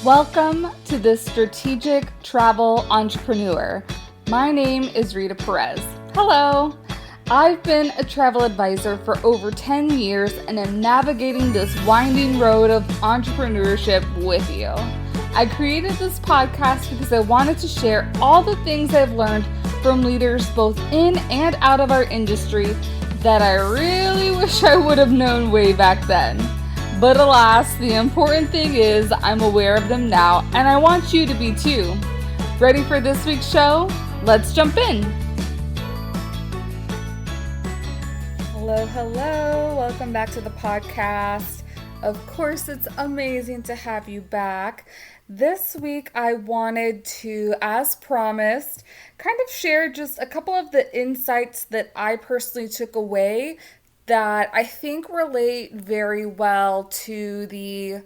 Welcome to the Strategic Travel Entrepreneur. My name is Rita Perez. Hello. I've been a travel advisor for over 10 years and am navigating this winding road of entrepreneurship with you. I created this podcast because I wanted to share all the things I've learned from leaders both in and out of our industry that I really wish I would have known way back then. But alas, the important thing is I'm aware of them now, and I want you to be too. Ready for this week's show? Let's jump in. Hello. Welcome back to the podcast. Of course, it's amazing to have you back. This week, I wanted to, as promised, kind of share just a couple of the insights that I personally took away that I think relate very well to the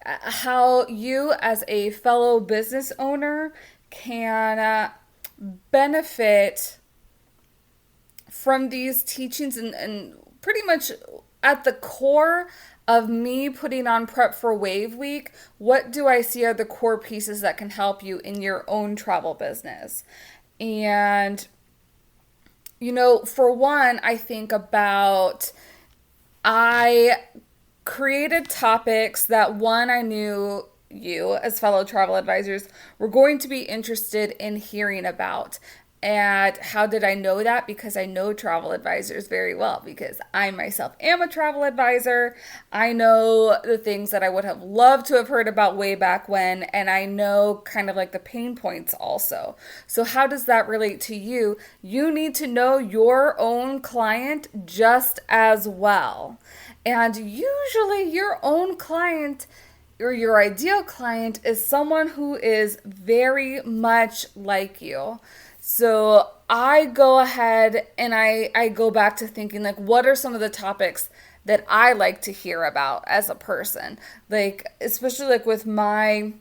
how you as a fellow business owner can benefit from these teachings and pretty much at the core of me putting on Prep for Wave Week, what do I see are the core pieces that can help you in your own travel business? And for one, I think about, I created topics that I knew you as fellow travel advisors were going to be interested in hearing about. And how did I know that? Because I know travel advisors very well, because I myself am a travel advisor. I know the things that I would have loved to have heard about way back when, and I know kind of like the pain points also. So how does that relate to you? You need to know your own client just as well. And usually your own client or your ideal client is someone who is very much like you. So I go ahead and I go back to thinking, like, what are some of the topics that I like to hear about as a person? Like, especially like with my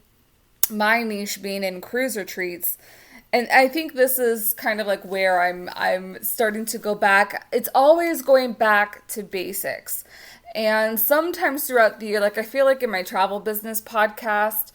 niche being in cruise retreats. And I think this is kind of like where I'm starting to go back. It's always going back to basics. And sometimes throughout the year, like I feel like in my travel business podcast,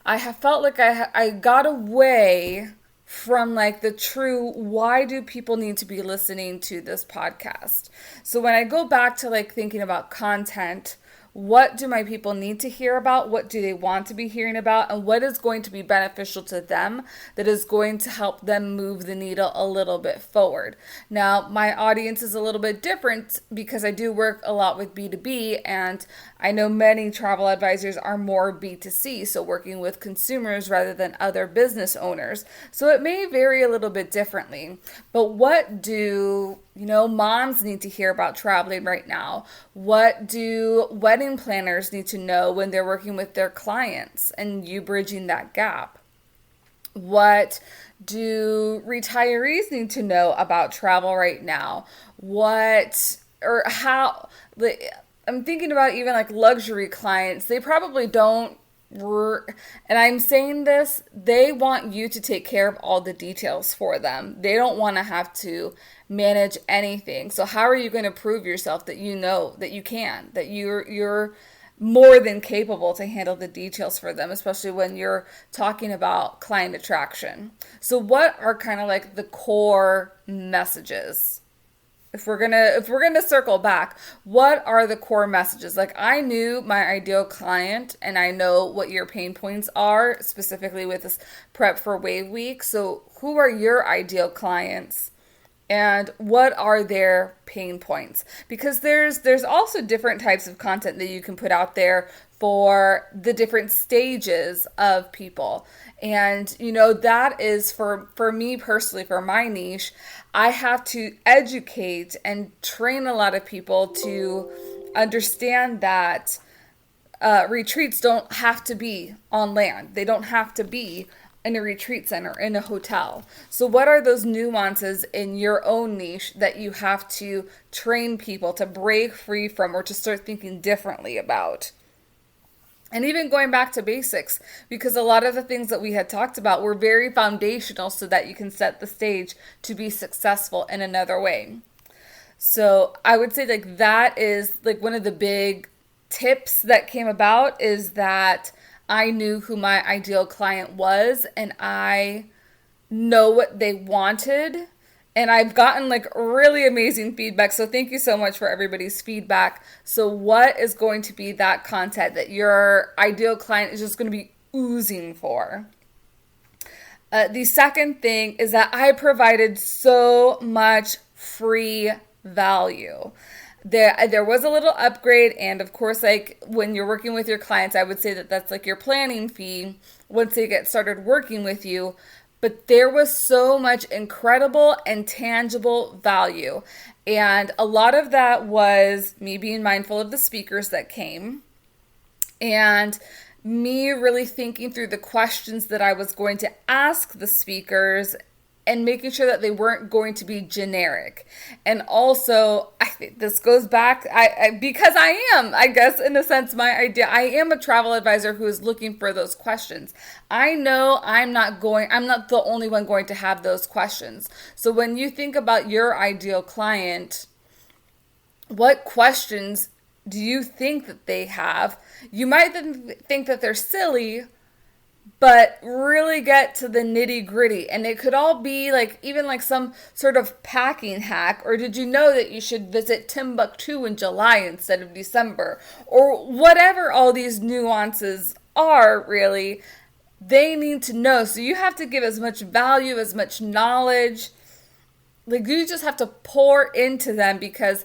I have felt like I got away from like the true, why do people need to be listening to this podcast? So when I go back to like thinking about content, what do my people need to hear about? What do they want to be hearing about? And what is going to be beneficial to them that is going to help them move the needle a little bit forward? Now, my audience is a little bit different because I do work a lot with B2B, and I know many travel advisors are more B2C, so working with consumers rather than other business owners. So it may vary a little bit differently. But what do moms need to hear about traveling right now? What do wedding planners need to know when they're working with their clients and you bridging that gap? What do retirees need to know about travel right now? I'm thinking about even like luxury clients. They probably don't and I'm saying this, they want you to take care of all the details for them. They don't want to have to manage anything. So how are you going to prove yourself that you know that you can, that you're more than capable to handle the details for them, especially when you're talking about client attraction? So what are kind of like the core messages? If we're gonna circle back, what are the core messages? Like, I knew my ideal client, and I know what your pain points are specifically with this Prep for Wave Week. So who are your ideal clients, and what are their pain points? Because there's also different types of content that you can put out there for the different stages of people. And, that is for me personally, for my niche, I have to educate and train a lot of people to understand that retreats don't have to be on land. They don't have to be in a retreat center, in a hotel. So what are those nuances in your own niche that you have to train people to break free from or to start thinking differently about? And even going back to basics, because a lot of the things that we had talked about were very foundational so that you can set the stage to be successful in another way. So I would say like that is like one of the big tips that came about, is that I knew who my ideal client was and I know what they wanted. And I've gotten like really amazing feedback. So thank you so much for everybody's feedback. So what is going to be that content that your ideal client is just going to be oozing for? The second thing is that I provided so much free value. There was a little upgrade, and of course, like when you're working with your clients, I would say that that's like your planning fee once they get started working with you. But there was so much incredible and tangible value. And a lot of that was me being mindful of the speakers that came and me really thinking through the questions that I was going to ask the speakers and making sure that they weren't going to be generic. And also, I think this goes back, because I am, I guess, in a sense, my idea, I am a travel advisor who is looking for those questions. I know I'm not the only one going to have those questions. So when you think about your ideal client, what questions do you think that they have? You might think that they're silly, but really get to the nitty gritty. And it could all be like, even like some sort of packing hack. Or did you know that you should visit Timbuktu in July instead of December? Or whatever all these nuances are, really, they need to know. So you have to give as much value, as much knowledge. Like you just have to pour into them, because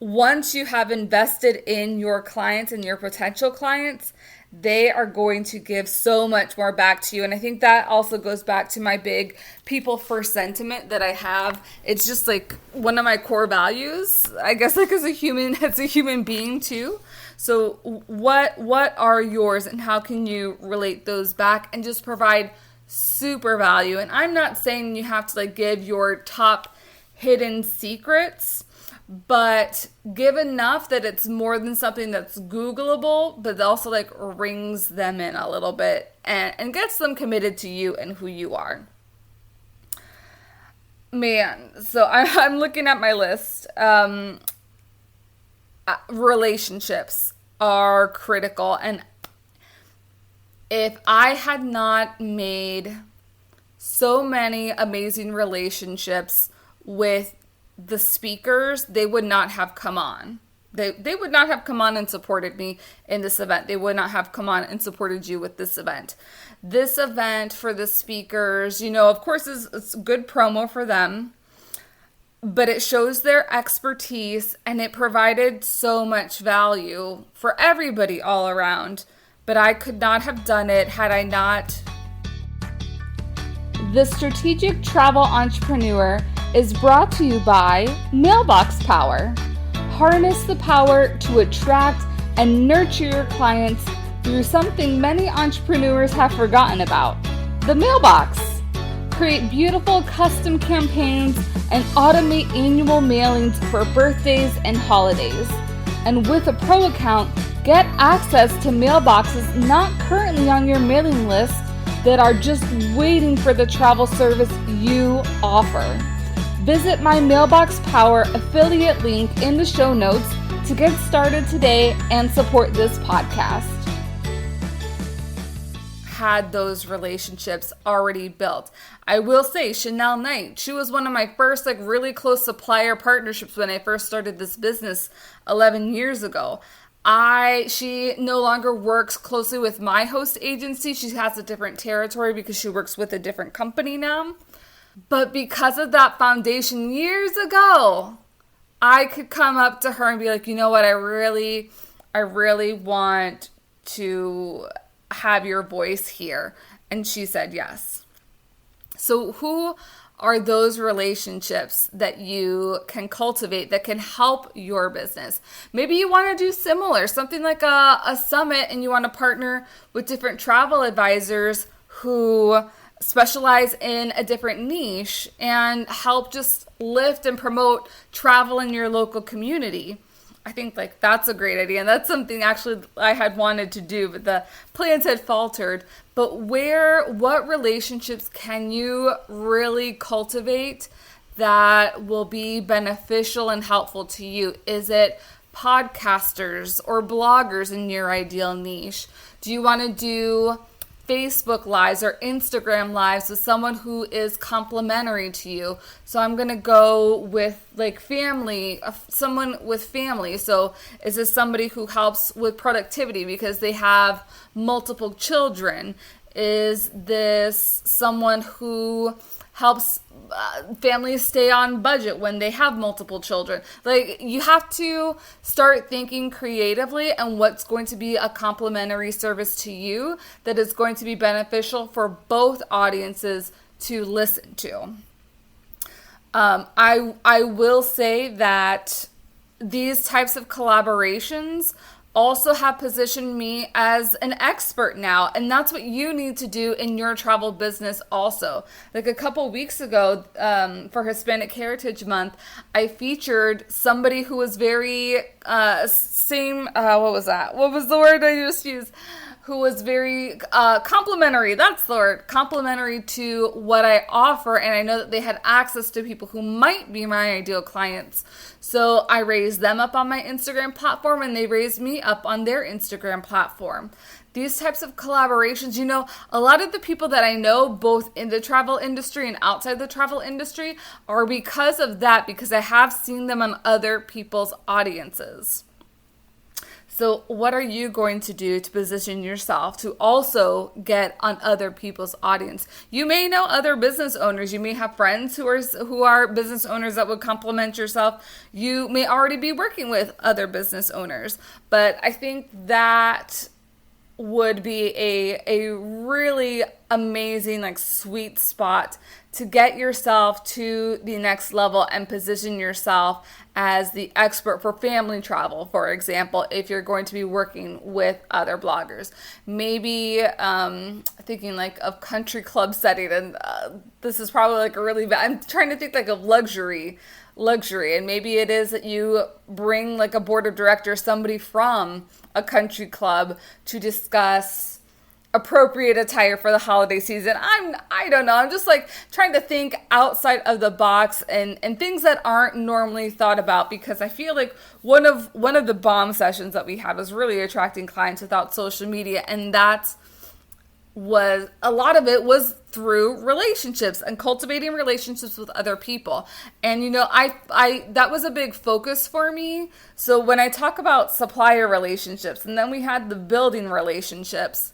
once you have invested in your clients and your potential clients, they are going to give so much more back to you. And I think that also goes back to my big people first sentiment that I have. It's just like one of my core values, I guess, like as a human being too. So what are yours, and how can you relate those back and just provide super value? And I'm not saying you have to like give your top hidden secrets, but give enough that it's more than something that's Googleable, but also like rings them in a little bit and gets them committed to you and who you are. Man, so I'm looking at my list. Relationships are critical. And if I had not made so many amazing relationships with the speakers, they would not have come on. They would not have come on and supported me in this event. They would not have come on and supported you with this event. This event for the speakers, of course, it's good promo for them, but it shows their expertise and it provided so much value for everybody all around. But I could not have done it had I not. The Strategic Travel Entrepreneur is brought to you by Mailbox Power. Harness the power to attract and nurture your clients through something many entrepreneurs have forgotten about: the mailbox. Create beautiful custom campaigns and automate annual mailings for birthdays and holidays. And with a pro account, get access to mailboxes not currently on your mailing list that are just waiting for the travel service you offer. Visit my Mailbox Power affiliate link in the show notes to get started today and support this podcast. Had those relationships already built. I will say Chanel Knight, she was one of my first like really close supplier partnerships when I first started this business 11 years ago. She no longer works closely with my host agency. She has a different territory because she works with a different company now. But because of that foundation years ago, I could come up to her and be like, you know what, I really want to have your voice here. And she said yes. So who are those relationships that you can cultivate that can help your business? Maybe you want to do similar, something like a summit, and you want to partner with different travel advisors who specialize in a different niche and help just lift and promote travel in your local community. I think like that's a great idea. And that's something actually I had wanted to do, but the plans had faltered. But what relationships can you really cultivate that will be beneficial and helpful to you? Is it podcasters or bloggers in your ideal niche? Do you want to do Facebook Lives or Instagram Lives with someone who is complementary to you? So I'm going to go with like family, someone with family. So is this somebody who helps with productivity because they have multiple children? Is this someone who helps families stay on budget when they have multiple children? Like, you have to start thinking creatively and what's going to be a complementary service to you that is going to be beneficial for both audiences to listen to. I will say that these types of collaborations also have positioned me as an expert now, and that's what you need to do in your travel business also. Like a couple weeks ago, for Hispanic Heritage Month, I featured somebody who was very what was that? What was the word I just used? Who was very complimentary. That's the word. Complimentary to what I offer. And I know that they had access to people who might be my ideal clients. So I raised them up on my Instagram platform and they raised me up on their Instagram platform. These types of collaborations, a lot of the people that I know, both in the travel industry and outside the travel industry, are because of that, because I have seen them on other people's audiences. So what are you going to do to position yourself to also get on other people's audience? You may know other business owners. You may have friends who are business owners that would complement yourself. You may already be working with other business owners. But I think that would be a really amazing, sweet spot to get yourself to the next level and position yourself as the expert for family travel, for example, if you're going to be working with other bloggers. Maybe thinking of country club setting, and this is probably a really bad, I'm trying to think of luxury, and maybe it is that you bring a board of directors, somebody from a country club to discuss appropriate attire for the holiday season. I don't know. I'm just trying to think outside of the box and things that aren't normally thought about, because I feel like one of the bomb sessions that we had was really attracting clients without social media, and a lot of it was through relationships and cultivating relationships with other people. And I that was a big focus for me. So when I talk about supplier relationships, and then we had the building relationships,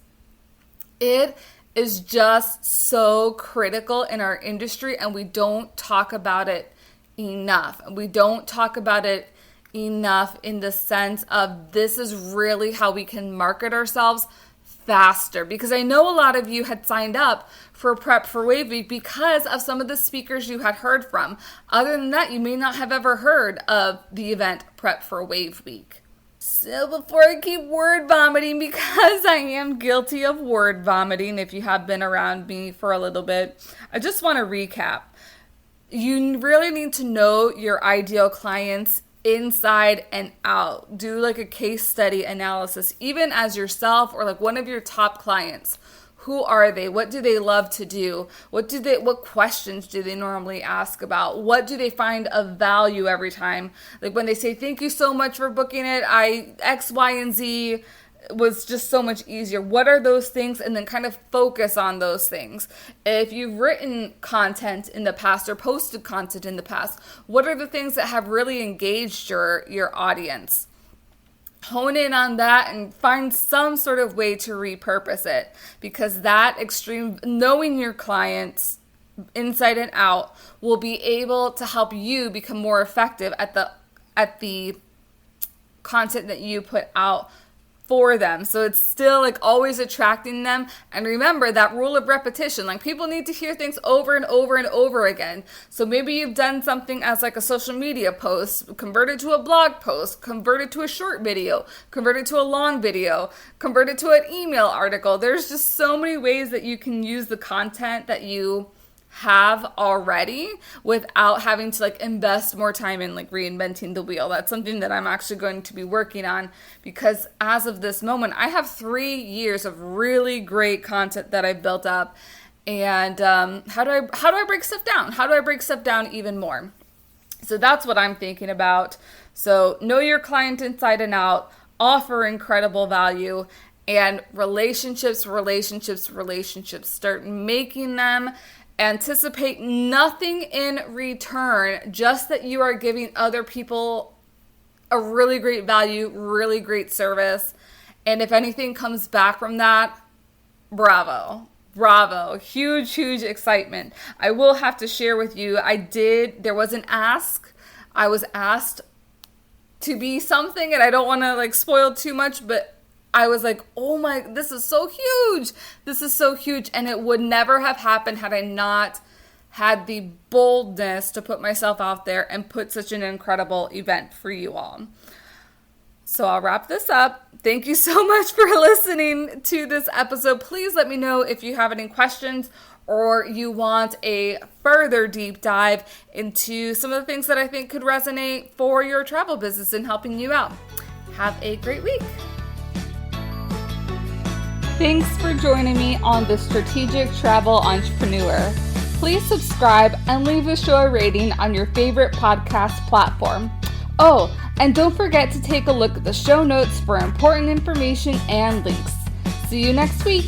it is just so critical in our industry, and we don't talk about it enough. We don't talk about it enough in the sense of this is really how we can market ourselves faster. Because I know a lot of you had signed up for Prep for Wave Week because of some of the speakers you had heard from. Other than that, you may not have ever heard of the event Prep for Wave Week. So before I keep word vomiting, because I am guilty of word vomiting, if you have been around me for a little bit, I just want to recap. You really need to know your ideal clients inside and out. Do a case study analysis, even as yourself or one of your top clients. Who are they? What do they love to do? What questions do they normally ask about? What do they find of value every time? When they say, thank you so much for booking it, X, Y, and Z was just so much easier. What are those things? And then kind of focus on those things. If you've written content in the past or posted content in the past, what are the things that have really engaged your audience? Hone in on that and find some sort of way to repurpose it, because that knowing your clients inside and out will be able to help you become more effective at the content that you put out for them. So it's still always attracting them. And remember that rule of repetition. People need to hear things over and over and over again. So maybe you've done something as a social media post, converted to a blog post, converted to a short video, converted to a long video, converted to an email article. There's just so many ways that you can use the content that you have already without having to invest more time in reinventing the wheel. That's something that I'm actually going to be working on, because as of this moment, I have 3 years of really great content that I've built up. And how do I break stuff down? How do I break stuff down even more? So that's what I'm thinking about. So know your client inside and out, offer incredible value, and relationships. Start making them. Anticipate nothing in return, just that you are giving other people a really great value, really great service. And if anything comes back from that, bravo. Bravo. Huge excitement. I will have to share with you, there was an ask. I was asked to be something, and I don't want to spoil too much, but I was like, oh my, this is so huge. This is so huge. And it would never have happened had I not had the boldness to put myself out there and put such an incredible event for you all. So I'll wrap this up. Thank you so much for listening to this episode. Please let me know if you have any questions or you want a further deep dive into some of the things that I think could resonate for your travel business and helping you out. Have a great week. Thanks for joining me on The Strategic Travel Entrepreneur. Please subscribe and leave a show rating on your favorite podcast platform. Oh, and don't forget to take a look at the show notes for important information and links. See you next week.